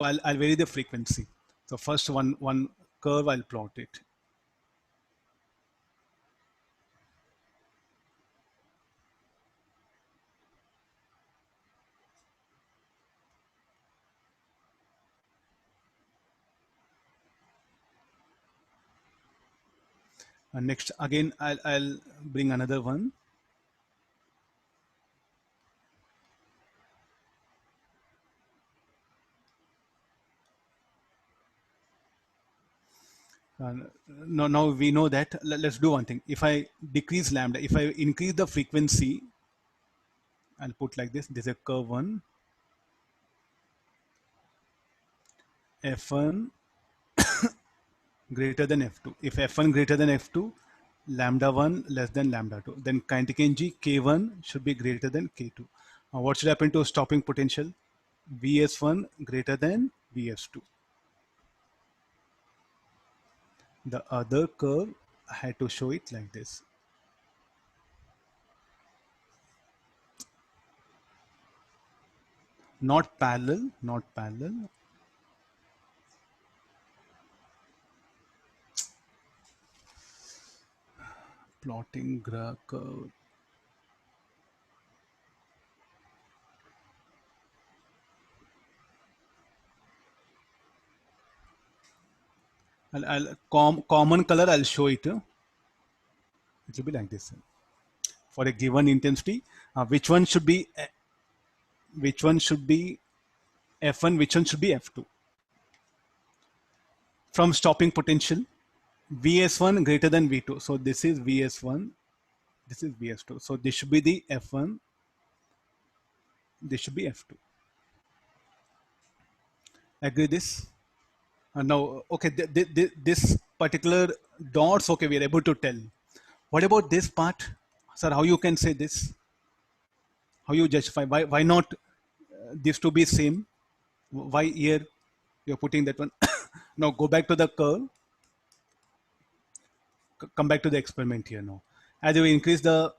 I'll vary the frequency. So first one curve, I'll plot it. And next, again, I'll bring another one. Now we know that. Let's do one thing. If I decrease lambda, if I increase the frequency, I'll put like this. This is a curve 1. F1 greater than F2. If F1 greater than F2, lambda 1 less than lambda 2. Then kinetic energy K1 should be greater than K2. What should happen to stopping potential? Vs1 greater than Vs2. The other curve, I had to show it like this. Not parallel, not parallel. Plotting curve. Common color, I'll show it. It will be like this. For a given intensity, which one should be F1, which one should be F2. From stopping potential, Vs1 greater than V2. So this is Vs1, this is Vs2. So this should be the F1, this should be F2. Agree this? Now, okay, this particular dots, okay, we are able to tell. What about this part? Sir, how you can say this? How you justify? Why not these to be same? Why here you're putting that one? Now go back to the curve. Come back to the experiment here now. As you decrease the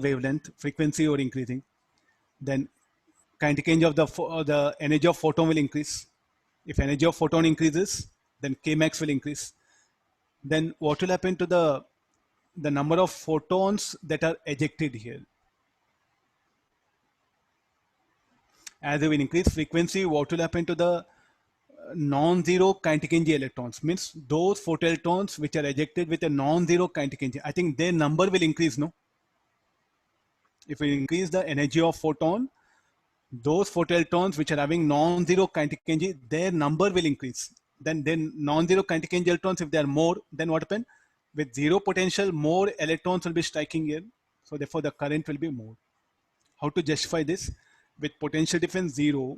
wavelength, frequency or increasing, then kinetic energy of the energy of photon will increase. If energy of photon increases, then Kmax will increase. Then what will happen to the number of photons that are ejected here? As we increase frequency, what will happen to the non-zero kinetic energy electrons? Means those photoelectrons which are ejected with a non-zero kinetic energy, I think their number will increase, no? If we increase the energy of photon, those photoelectrons which are having non-zero kinetic energy, their number will increase. Then non-zero kinetic energy electrons, if they are more, then what happen? With zero potential, more electrons will be striking here. So therefore the current will be more. How to justify this? With potential difference 0,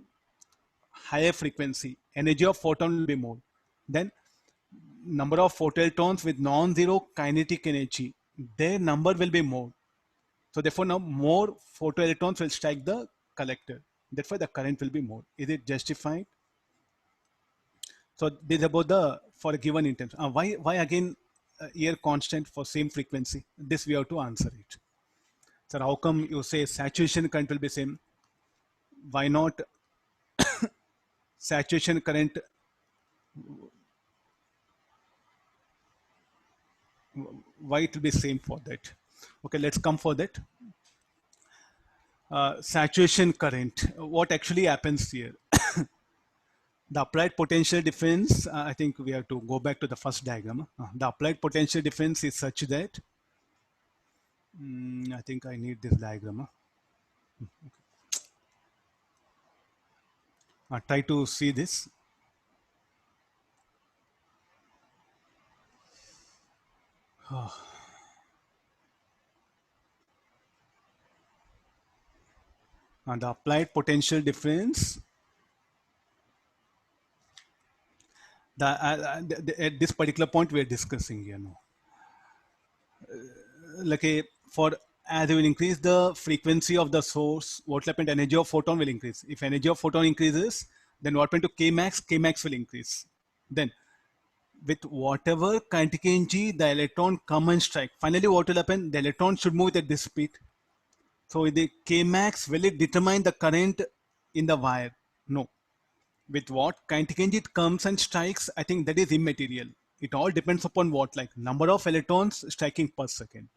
higher frequency, energy of photon will be more. Then number of photoelectrons with non-zero kinetic energy, their number will be more. So therefore now more photoelectrons will strike the collector. Therefore the current will be more. Is it justified? So this is about the for a given intensity. Why again here constant for same frequency? This we have to answer it. So how come you say saturation current will be same? Why not saturation current? Why it will be same for that? Okay, let's come for that. Saturation current. What actually happens here? The applied potential difference, I think we have to go back to the first diagram. The applied potential difference is such that, I think I need this diagram. Try to see this. And the applied potential difference, at this particular point we are discussing here now. As you will increase the frequency of the source, what will happen? Energy of photon will increase. If energy of photon increases, then what will happen to Kmax? Kmax will increase. Then with whatever kinetic energy the electron come and strike, finally what will happen? The electron should move at this speed. So the Kmax, will it determine the current in the wire? No. With what kind it comes and strikes, I think that is immaterial. It all depends upon what, like number of electrons striking per second.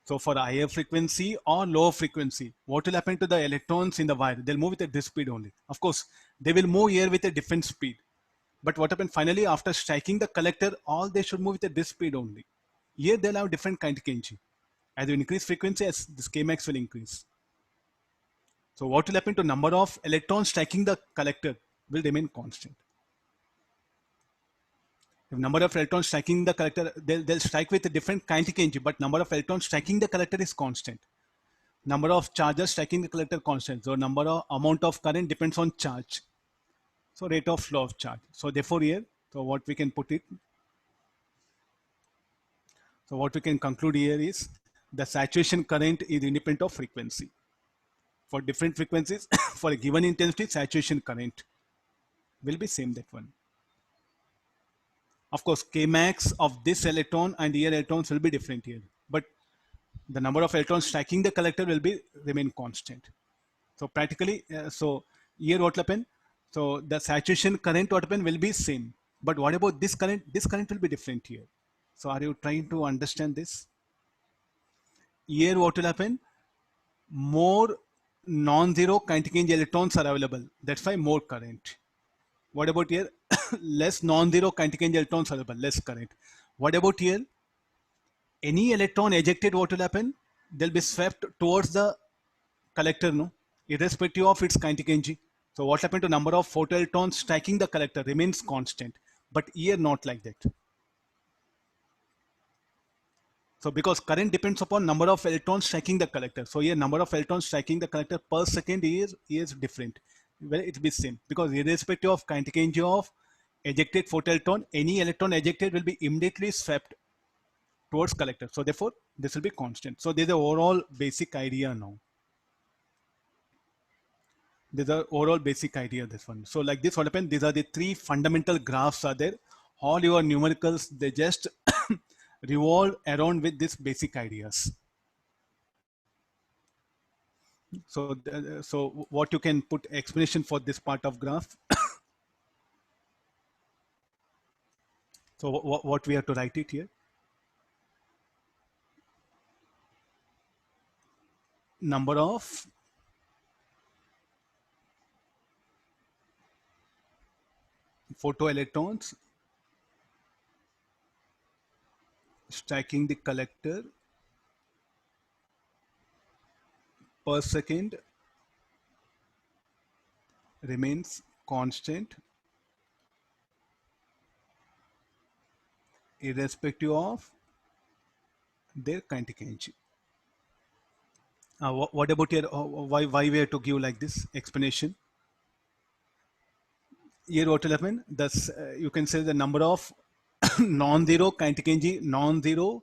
So for higher frequency or lower frequency, what will happen to the electrons in the wire? They'll move with this speed only. Of course, they will move here with a different speed. But what happens finally after striking the collector, all they should move with this speed only. Here they'll have different kind of energy. As you increase frequency, as this Kmax will increase. So what will happen to number of electrons striking the collector will remain constant. If number of electrons striking the collector, they'll strike with a different kinetic energy, but number of electrons striking the collector is constant. Number of charges striking the collector constant. So number of amount of current depends on charge. So rate of flow of charge. So therefore here, so what we can put it, so what we can conclude here is the saturation current is independent of frequency. For different frequencies, for a given intensity, saturation current will be same that one. Of course, Kmax of this electron and here electrons will be different here, but the number of electrons striking the collector will be remain constant. So practically, so here what will happen? So the saturation current what happen will be same, but what about this current? This current will be different here. So are you trying to understand this? Here what will happen? More non-zero kinetic energy electrons are available. That's why more current. What about here? Less non-zero kinetic energy electrons are available, less current. What about here? Any electron ejected, what will happen? They'll be swept towards the collector, no? Irrespective of its kinetic energy. So what happened to number of photoelectrons striking the collector remains constant, but here not like that. So because current depends upon number of electrons striking the collector. So here number of electrons striking the collector per second is different. Well, it will be same because irrespective of kinetic energy of ejected photoelectron, any electron ejected will be immediately swept towards collector. So therefore, this will be constant. So there's the overall basic idea now. There's the overall basic idea of this one. So like this, what happened? These are the three fundamental graphs are there. All your numericals, they just revolve around with these basic ideas. So, so what you can put explanation for this part of graph. So what we have to write it here? Number of photoelectrons striking the collector per second remains constant irrespective of their kinetic energy. What about here? Why we have to give like this explanation? Here what will happen? Thus, you can say the number of non-zero kinetic energy, non-zero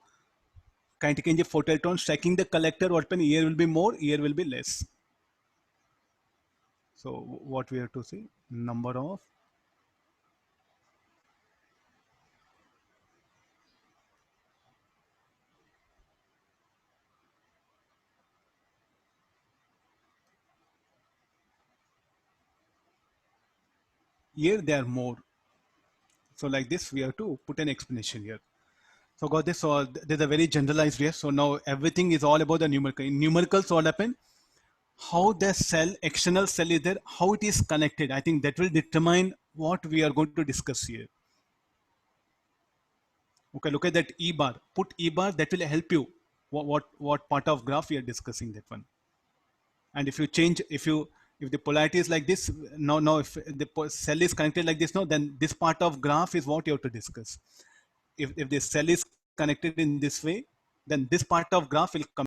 kinetic energy photoelectrons striking the collector. What happen? Here will be more, here will be less. So what we have to say? Number of here they are more. So like this, we have to put an explanation here. So got this. So there's a very generalized way. So now everything is all about the numerical. In numericals, what happen? How the cell, external cell is there, how it is connected. I think that will determine what we are going to discuss here. Okay, look at that E bar. Put E bar, that will help you. What part of graph we are discussing that one. And if you change, if the polarity is like this, now if the cell is connected like this, no, then this part of graph is what you have to discuss. If the cell is connected in this way, then this part of graph will come.